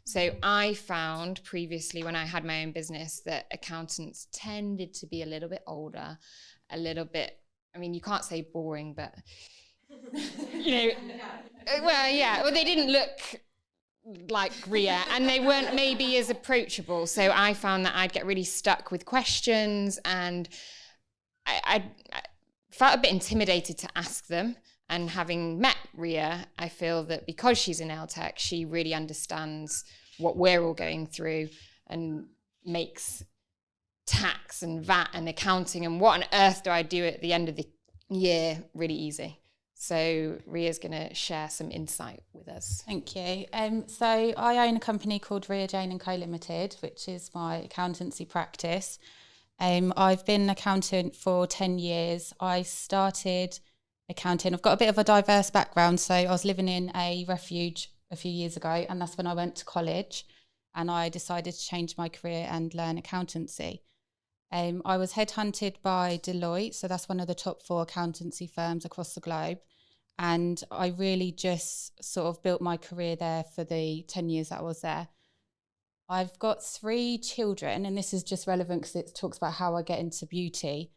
So I found previously when I had my own business that accountants tended to be a little bit older, a little bit, I mean, you can't say boring, but, well, they didn't look like Ria, and they weren't maybe as approachable. So I found that I'd get really stuck with questions, and I felt a bit intimidated to ask them. And having met Ria, I feel that because she's in nail tech, she really understands what we're all going through and makes tax and VAT and accounting and what on earth do I do at the end of the year really easy. So Ria's going to share some insight with us. Thank you. So I own a company called Ria-Jaine and Co Ltd, which is my accountancy practice. I've been an accountant for 10 years. I started accounting. I've got a bit of a diverse background. So I was living in a refuge a few years ago, and that's when I went to college and I decided to change my career and learn accountancy. I was headhunted by Deloitte, so that's one of the top 4 accountancy firms across the globe. And I really just sort of built my career there for the 10 years that I was there. I've got 3 children, and this is just relevant because it talks about how I get into beauty.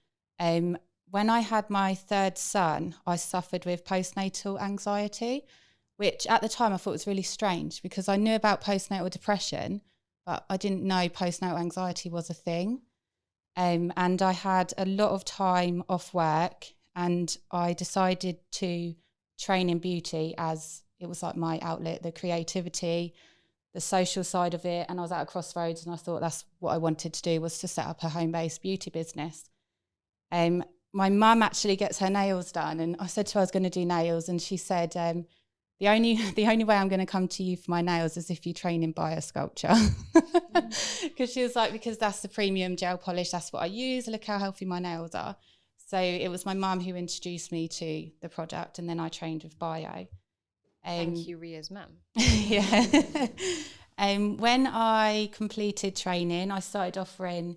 When I had my 3rd son, I suffered with postnatal anxiety, which at the time I thought was really strange because I knew about postnatal depression, but I didn't know postnatal anxiety was a thing. And I had a lot of time off work, and I decided to train in beauty as it was like my outlet, the creativity, the social side of it. And I was at a crossroads, and I thought that's what I wanted to do, was to set up a home-based beauty business. My mum actually gets her nails done, and I said to her I was going to do nails, and she said, the only way I'm going to come to you for my nails is if you train in biosculpture. Because she was like, because that's the premium gel polish, that's what I use, look how healthy my nails are. So it was my mum who introduced me to the product, and then I trained with bio. Thank you, Ria's mum. Yeah. When I completed training, I started offering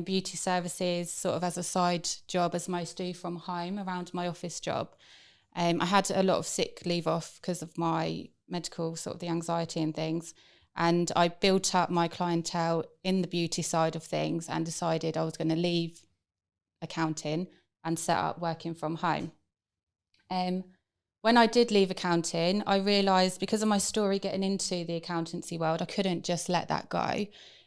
beauty services sort of as a side job, as most do from home around my office job. I had a lot of sick leave off because of my medical, sort of the anxiety and things. And I built up my clientele in the beauty side of things and decided I was going to leave accounting and set up working from home. When I did leave accounting, I realised because of my story getting into the accountancy world, I couldn't just let that go.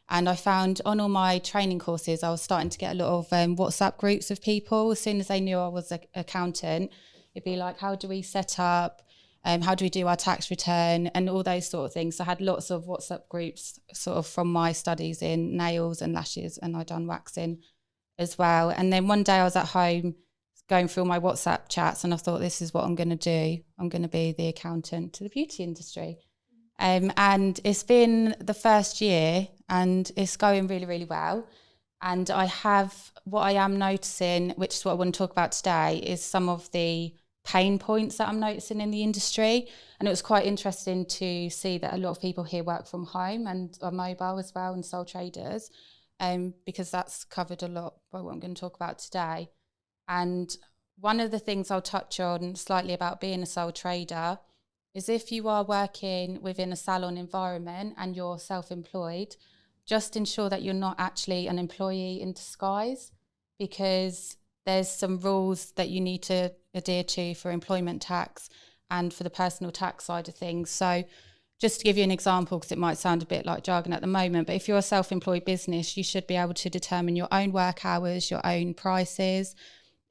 And I found on all my training courses, I was starting to get a lot of WhatsApp groups of people. As soon as they knew I was an accountant, it'd be like, how do we set up? How do we do our tax return? And all those sort of things. So I had lots of WhatsApp groups sort of from my studies in nails and lashes, and I'd done waxing as well. And then one day I was at home going through my WhatsApp chats, and I thought, this is what I'm going to do. I'm going to be the accountant to the beauty industry. And it's been the first year, and it's going really, really well. And what I am noticing, which is what I want to talk about today, is some of the pain points that I'm noticing in the industry. And it was quite interesting to see that a lot of people here work from home and are mobile as well, and sole traders, because that's covered a lot by what I'm going to talk about today. And one of the things I'll touch on slightly about being a sole trader is if you are working within a salon environment and you're self-employed, just ensure that you're not actually an employee in disguise, because there's some rules that you need to adhere to for employment tax and for the personal tax side of things. So just to give you an example, because it might sound a bit like jargon at the moment, but if you're a self-employed business, you should be able to determine your own work hours, your own prices.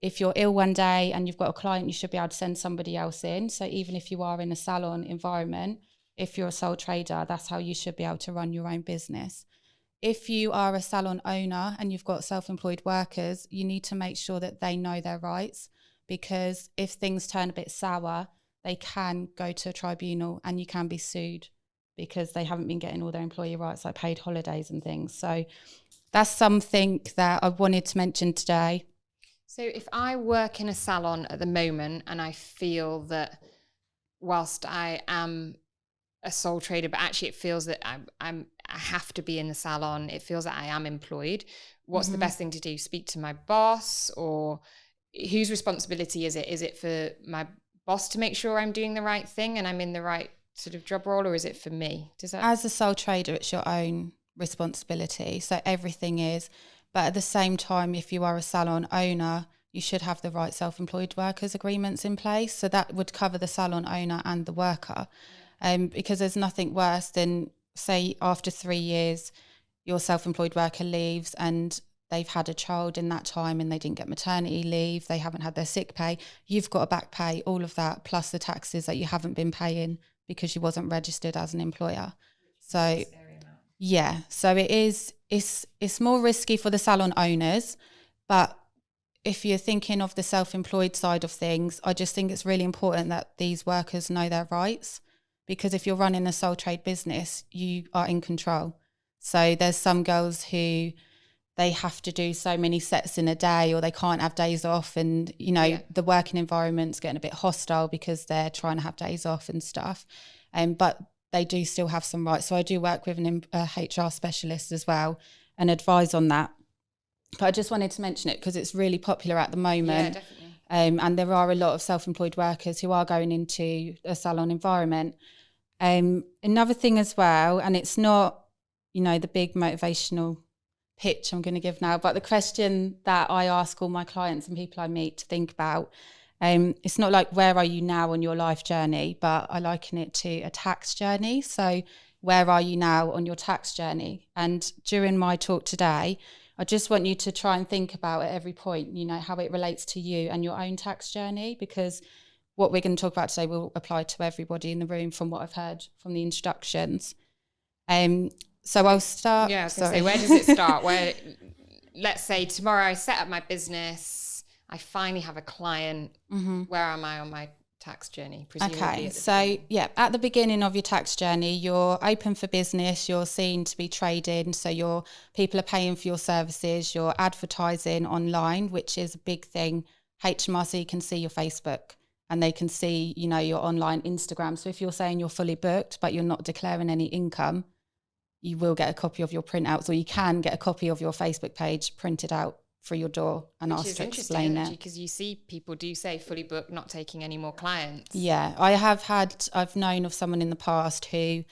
If you're ill one day and you've got a client, you should be able to send somebody else in. So even if you are in a salon environment, if you're a sole trader, that's how you should be able to run your own business. If you are a salon owner and you've got self-employed workers, you need to make sure that they know their rights, because if things turn a bit sour, they can go to a tribunal and you can be sued because they haven't been getting all their employee rights, like paid holidays and things. So that's something that I wanted to mention today. So if I work in a salon at the moment and I feel that whilst I am a sole trader, but actually it feels that I have to be in the salon, it feels that I am employed, what's the best thing to do? Speak to my boss, or whose responsibility is it? Is it for my boss to make sure I'm doing the right thing and I'm in the right sort of job role, or is it for me? Does that? As a sole trader, it's your own responsibility. So everything is. But at the same time, if you are a salon owner, you should have the right self-employed workers agreements in place. So that would cover the salon owner and the worker. Because there's nothing worse than, say, after 3 years, your self-employed worker leaves and they've had a child in that time and they didn't get maternity leave, they haven't had their sick pay, you've got to back pay all of that plus the taxes that you haven't been paying because you wasn't registered as an employer. So yeah, so it's more risky for the salon owners, but if you're thinking of the self-employed side of things, I just think it's really important that these workers know their rights, because if you're running a sole trade business, you are in control. So there's some girls who they have to do so many sets in a day, or they can't have days off, and the working environment's getting a bit hostile because they're trying to have days off and stuff. But they do still have some rights. So I do work with a HR specialist as well and advise on that. But I just wanted to mention it because it's really popular at the moment. Yeah, definitely. And there are a lot of self-employed workers who are going into a salon environment. Another thing as well, and it's not, the big motivational pitch I'm going to give now, but the question that I ask all my clients and people I meet to think about, it's not like where are you now on your life journey, but I liken it to a tax journey. So where are you now on your tax journey? And during my talk today, I just want you to try and think about at every point, how it relates to you and your own tax journey, because what we're going to talk about today will apply to everybody in the room from what I've heard from the introductions. So I'll start. Yeah, I was going to say, where does it start? Let's say tomorrow I set up my business, I finally have a client. Mm-hmm. Where am I on my tax journey? Okay, so at the beginning of your tax journey, you're open for business, you're seen to be trading, so people are paying for your services, you're advertising online, which is a big thing. HMRC can see your Facebook and they can see, your online Instagram. So if you're saying you're fully booked, but you're not declaring any income, you will get a copy of your printouts, or you can get a copy of your Facebook page printed out for your door and asked to explain it. Because you see people do say fully booked, not taking any more clients. Yeah, I've known of someone in the past who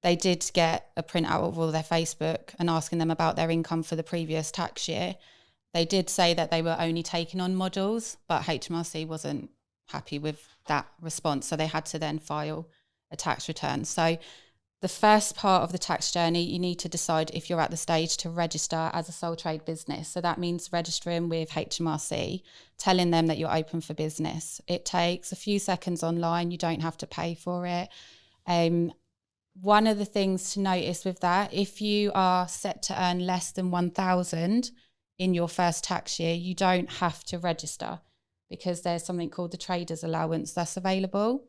they did get a printout of all their Facebook and asking them about their income for the previous tax year. They did say that they were only taking on models, but HMRC wasn't happy with that response. So they had to then file a tax return. So the first part of the tax journey, you need to decide if you're at the stage to register as a sole trade business. So that means registering with HMRC, telling them that you're open for business. It takes a few seconds online. You don't have to pay for it. One of the things to notice with that, if you are set to earn less than 1,000 in your first tax year, you don't have to register, because there's something called the trader's allowance that's available.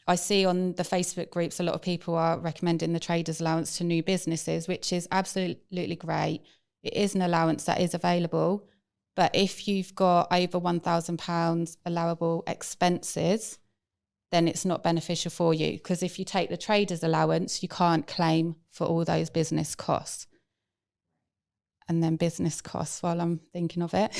I see on the Facebook groups, a lot of people are recommending the trader's allowance to new businesses, which is absolutely great. It is an allowance that is available. But if you've got over £1,000 allowable expenses, then it's not beneficial for you, because if you take the trader's allowance, you can't claim for all those business costs. And then business costs while I'm thinking of it.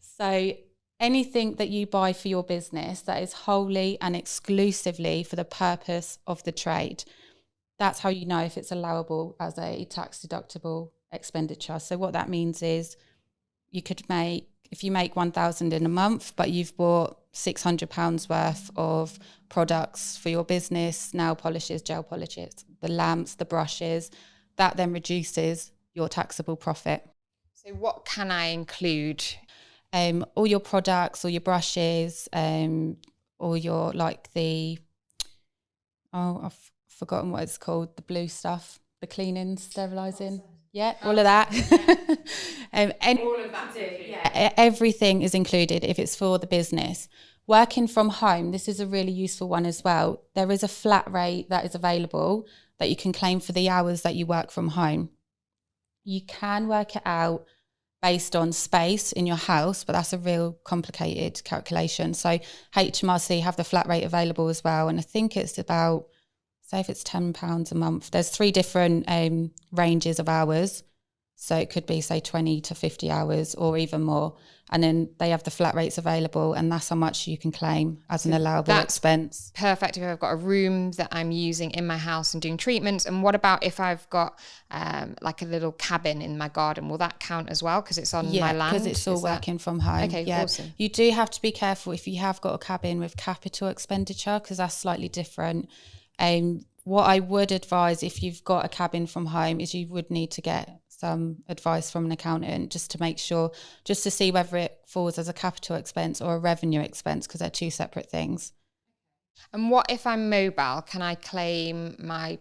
So anything that you buy for your business that is wholly and exclusively for the purpose of the trade, that's how you know if it's allowable as a tax deductible expenditure. So what that means is if you make 1,000 in a month, but you've bought £600 worth of products for your business, nail polishes, gel polishes, the lamps, the brushes, that then reduces your taxable profit. So what can I include? All your products, all your brushes, all your I've forgotten what it's called, the blue stuff, the cleaning, sterilising. Yeah, all of that. All of that. Yeah, everything is included if it's for the business. Working from home, this is a really useful one as well. There is a flat rate that is available that you can claim for the hours that you work from home. You can work it out based on space in your house, but that's a real complicated calculation. So HMRC have the flat rate available as well. And I think it's about, say if it's £10 a month, there's 3 different ranges of hours. So it could be, say, 20 to 50 hours or even more. And then they have the flat rates available, and that's how much you can claim as an allowable expense. Perfect if I've got a room that I'm using in my house and doing treatments. And what about if I've got like a little cabin in my garden? Will that count as well because it's on my land? Because it's all working from home. Okay, awesome. You do have to be careful if you have got a cabin with capital expenditure, because that's slightly different. What I would advise if you've got a cabin from home is you would need to get some advice from an accountant just to make sure, just to see whether it falls as a capital expense or a revenue expense, because they're two separate things. And what if I'm mobile? Can I claim my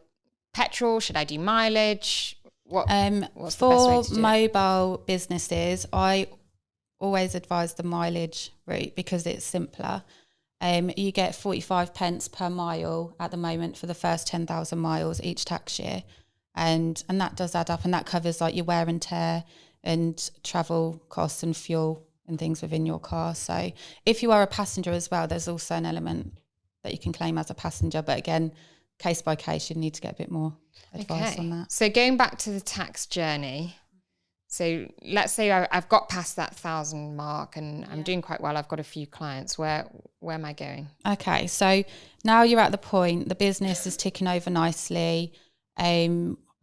petrol? Should I do mileage? What's the best way to do it? Mobile businesses, I always advise the mileage route because it's simpler. You get 45 pence per mile at the moment for the first 10,000 miles each tax year. And that does add up, and that covers like your wear and tear and travel costs and fuel and things within your car. So if you are a passenger as well, there's also an element that you can claim as a passenger. But again, case by case, you need to get a bit more advice on that. So going back to the tax journey, so let's say I've got past that 1,000 mark and I'm doing quite well. I've got a few clients. Where am I going? Okay, so now you're at the point, the business is ticking over nicely.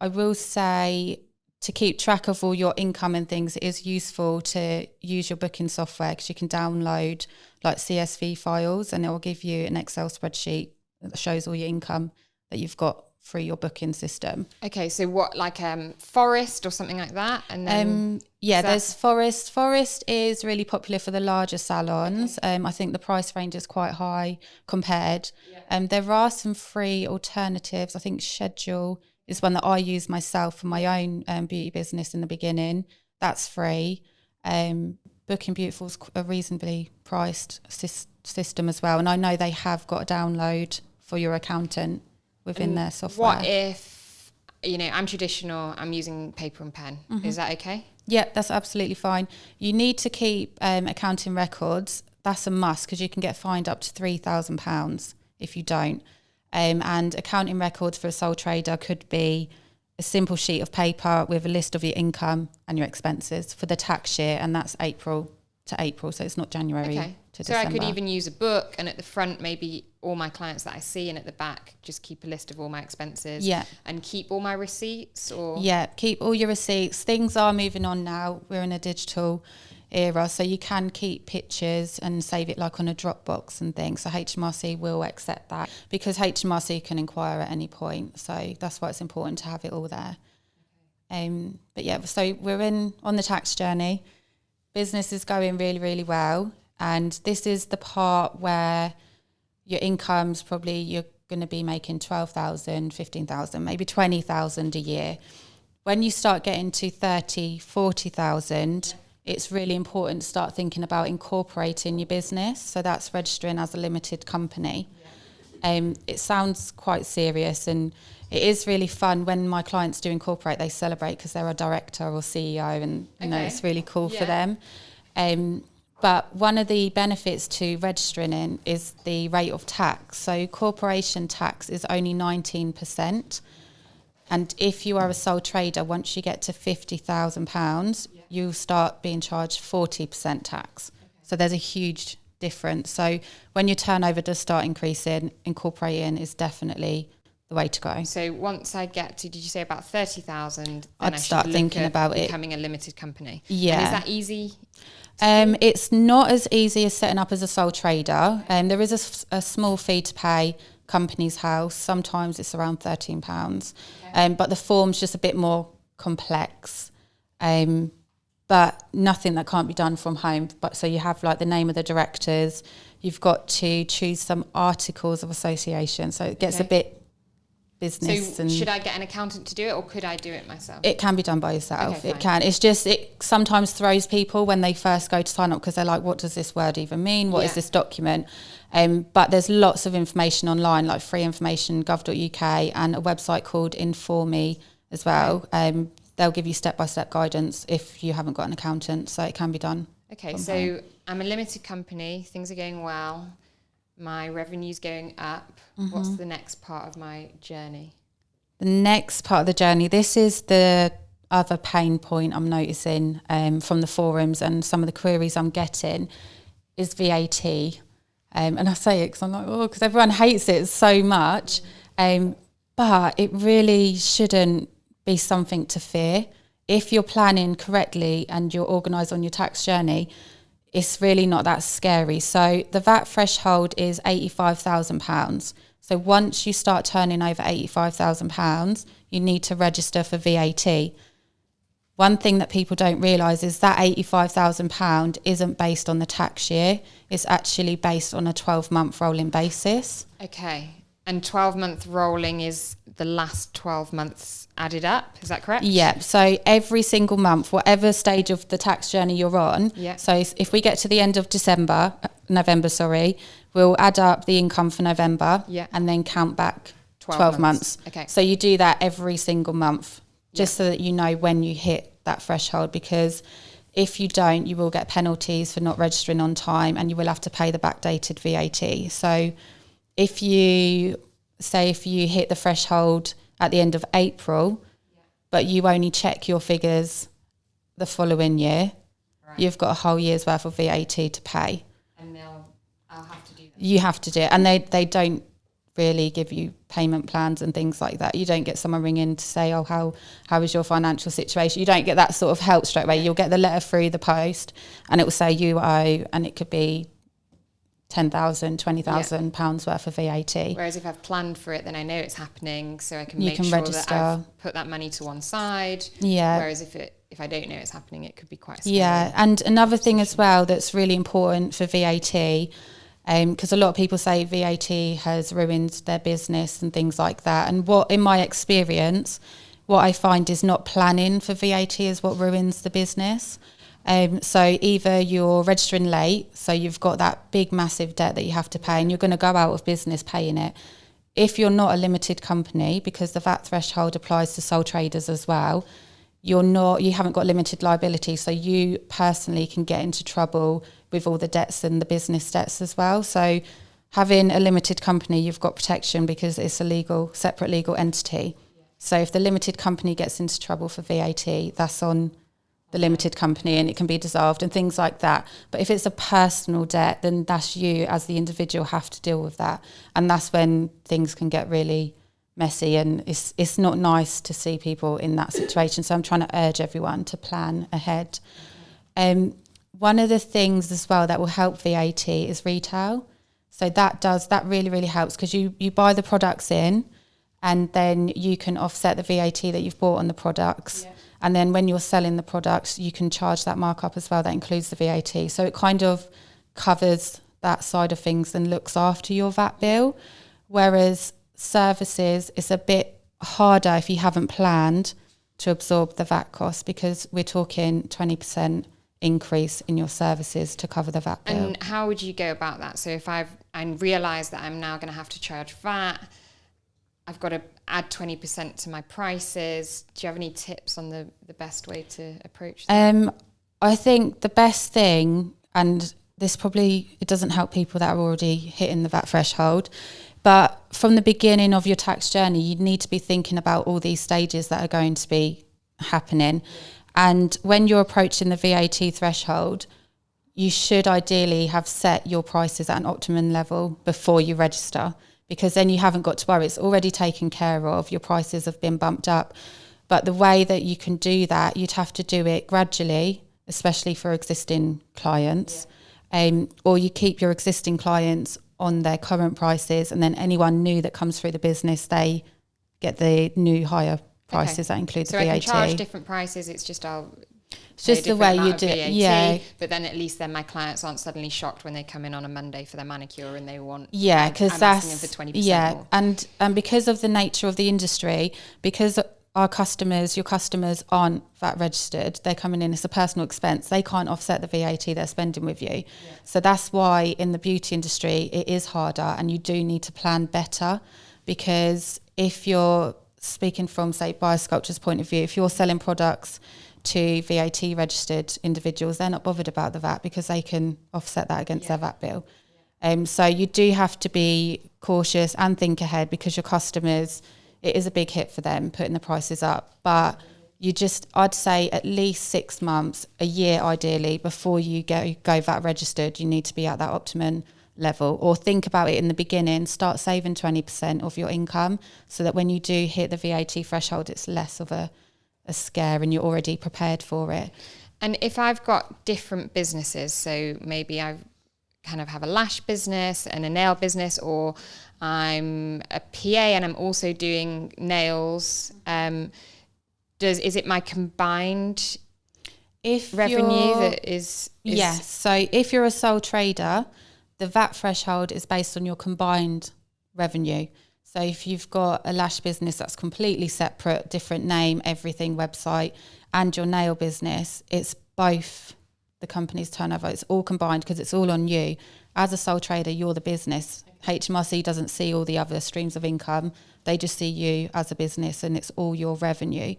I will say to keep track of all your income and things, it is useful to use your booking software because you can download like CSV files and it will give you an Excel spreadsheet that shows all your income that you've got through your booking system. Okay, so what, like Forest or something like that? And then there's Forest. Forest is really popular for the larger salons. Okay. I think the price range is quite high compared. Yeah. There are some free alternatives. I think Schedule is one that I use myself for my own beauty business in the beginning. That's free. Booking Beautiful's a reasonably priced system as well. And I know they have got a download for your accountant within their software. What if, I'm traditional, I'm using paper and pen. Mm-hmm. Is that okay? Yeah, that's absolutely fine. You need to keep accounting records. That's a must because you can get fined up to £3,000 if you don't. And accounting records for a sole trader could be a simple sheet of paper with a list of your income and your expenses for the tax year, and that's April to April, so it's not January to December. So I could even use a book, and at the front maybe all my clients that I see, and at the back just keep a list of all my expenses. Yeah. And keep all my receipts, or keep all your receipts. Things are moving on now. We're in a digital era, so you can keep pictures and save it like on a Dropbox and things. So HMRC will accept that because HMRC can inquire at any point. So that's why it's important to have it all there. But so we're on the tax journey. Business is going really, really well. And this is the part where your income's probably, you're going to be making 12,000, 15,000, maybe 20,000 a year. When you start getting to 30, 40,000, it's really important to start thinking about incorporating your business. So that's registering as a limited company. It sounds quite serious, and it is really fun when my clients do incorporate. They celebrate because they're a director or CEO, and it's really cool for them. But one of the benefits to registering in is the rate of tax. So corporation tax is only 19%. And if you are a sole trader, once you get to £50,000, you'll start being charged 40% tax. Okay. So there's a huge difference. So when your turnover does start increasing, incorporating is definitely the way to go. So once I get to, did you say about 30,000? I'd start thinking about becoming a limited company. Yeah. And is that easy? It's not as easy as setting up as a sole trader. There is a small fee to pay Companies House. Sometimes it's around £13. Okay. But the form's just a bit more complex. But nothing that can't be done from home. But so you have like the name of the directors. You've got to choose some articles of association. So it gets a bit business. So should I get an accountant to do it, or could I do it myself? It can be done by yourself. Okay, it can. It's just, it sometimes throws people when they first go to sign up because they're like, what does this word even mean? What is this document? But there's lots of information online, like free information, gov.uk, and a website called Informe as well. They'll give you step-by-step guidance if you haven't got an accountant, so it can be done. Okay, so I'm a limited company, things are going well, my revenue's going up. Mm-hmm. What's the next part of my journey? The next part of the journey, this is the other pain point I'm noticing from the forums and some of the queries I'm getting is VAT. And I say it because I'm like, because everyone hates it so much. But it really shouldn't be something to fear. If you're planning correctly and you're organised on your tax journey, it's really not that scary. So the VAT threshold is £85,000. So once you start turning over £85,000, you need to register for VAT. One thing that people don't realise is that £85,000 isn't based on the tax year. It's actually based on a 12-month rolling basis. Okay. And 12-month rolling is the last 12 months added up. Is that correct? Yeah. So every single month, whatever stage of the tax journey you're on. Yeah. So if we get to the end of November, we'll add up the income for November and then count back 12 months. Okay. So you do that every single month just so that you know when you hit that threshold, because if you don't, you will get penalties for not registering on time and you will have to pay the backdated VAT. So if you hit the threshold at the end of April, but you only check your figures the following year, you've got a whole year's worth of VAT to pay. And I'll have to do that. You have to do it. And they don't really give you payment plans and things like that. You don't get someone ringing to say, oh, how is your financial situation? You don't get that sort of help straight away. You'll get the letter through the post and it will say you owe, and it could be £10,000, £20,000 worth of VAT. Whereas if I've planned for it, then I know it's happening, so I can You make can sure register. that I've put that money to one side. Yeah. Whereas if I don't know it's happening, it could be quite scary. Yeah, and another thing as well that's really important for VAT, because a lot of people say VAT has ruined their business and things like that. And in my experience, what I find is not planning for VAT is what ruins the business. So either you're registering late, so you've got that big massive debt that you have to pay and you're going to go out of business paying it. If you're not a limited company, because the VAT threshold applies to sole traders as well, you haven't got limited liability, so you personally can get into trouble with all the debts and the business debts as well. So having a limited company, you've got protection because it's a separate legal entity. So if the limited company gets into trouble for VAT, that's on the limited company and it can be dissolved and things like that. But if it's a personal debt, then that's you as the individual have to deal with that. And that's when things can get really messy, and it's not nice to see people in that situation. So I'm trying to urge everyone to plan ahead. One of the things as well that will help VAT is retail. So that really, really helps, because you buy the products in and then you can offset the VAT that you've bought on the products. Yeah. And then when you're selling the products, you can charge that markup as well. That includes the VAT. So it kind of covers that side of things and looks after your VAT bill. Whereas services, it's a bit harder if you haven't planned to absorb the VAT cost, because we're talking 20% increase in your services to cover the VAT bill. And how would you go about that? So if I realise that I'm now going to have to charge VAT, I've got to add 20% to my prices. Do you have any tips on the best way to approach that? I think the best thing, and this probably, it doesn't help people that are already hitting the VAT threshold, but from the beginning of your tax journey, you need to be thinking about all these stages that are going to be happening. And when you're approaching the VAT threshold, you should ideally have set your prices at an optimum level before you register, because then you haven't got to worry. It's already taken care of. Your prices have been bumped up. But the way that you can do that, you'd have to do it gradually, especially for existing clients. Or you keep your existing clients on their current prices, and then anyone new that comes through the business, they get the new higher prices that include the VAT. So I can charge different prices. It's just it's just the way you do it. Yeah. But then at least then my clients aren't suddenly shocked when they come in on a Monday for their manicure and they want. Yeah, because that's asking them for 20% more. And because of the nature of the industry, because your customers aren't VAT registered, they're coming in as a personal expense. They can't offset the VAT they're spending with you. Yeah. So that's why in the beauty industry it is harder, and you do need to plan better, because if you're speaking from, say, Biosculpture's point of view, if you're selling products to VAT registered individuals, they're not bothered about the VAT because they can offset that against their VAT bill. So you do have to be cautious and think ahead, because your customers, it is a big hit for them putting the prices up, but I'd say at least 6 months, a year ideally, before you go VAT registered. You need to be at that optimum level, or think about it in the beginning. Start saving 20% of your income, so that when you do hit the VAT threshold, it's less of a scare and you're already prepared for it. And if I've got different businesses, so maybe I kind of have a lash business and a nail business, or I'm a PA and I'm also doing nails, is it my combined revenue that is? Yes. So if you're a sole trader, the VAT threshold is based on your combined revenue. So if you've got a lash business that's completely separate, different name, everything, website, and your nail business, it's both the company's turnover. It's all combined because it's all on you. As a sole trader, you're the business. HMRC doesn't see all the other streams of income. They just see you as a business, and it's all your revenue.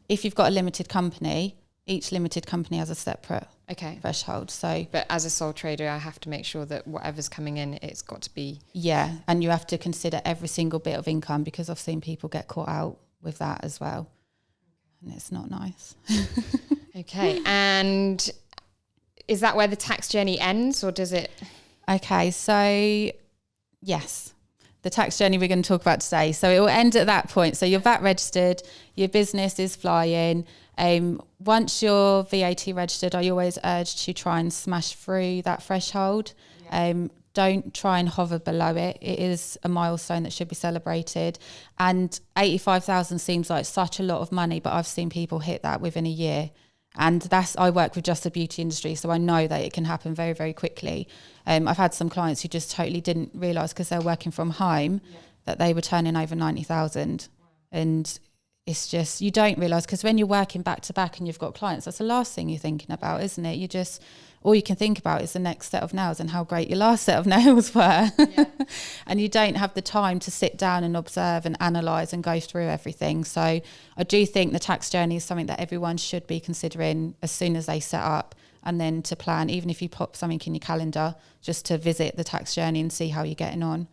If you've got a limited company, each limited company has a separate threshold. So, but as a sole trader, I have to make sure that whatever's coming in, it's got to be... Yeah, and you have to consider every single bit of income, because I've seen people get caught out with that as well. And it's not nice. Okay, and is that where the tax journey ends, or does it... Okay, so yes, the tax journey we're going to talk about today. So it will end at that point. So you're VAT registered, your business is flying. Once you're VAT registered, I always urge to try and smash through that threshold. Don't try and hover below it. It is a milestone that should be celebrated. And 85,000 seems like such a lot of money, but I've seen people hit that within a year. And I work with just the beauty industry, so I know that it can happen very, very quickly. I've had some clients who just totally didn't realise, because they're working from home, that they were turning over 90,000. And it's just, you don't realise, because when you're working back to back and you've got clients, that's the last thing you're thinking about, isn't it? All you can think about is the next set of nails and how great your last set of nails were. Yeah. And you don't have the time to sit down and observe and analyse and go through everything. So I do think the tax journey is something that everyone should be considering as soon as they set up, and then to plan, even if you pop something in your calendar, just to visit the tax journey and see how you're getting on.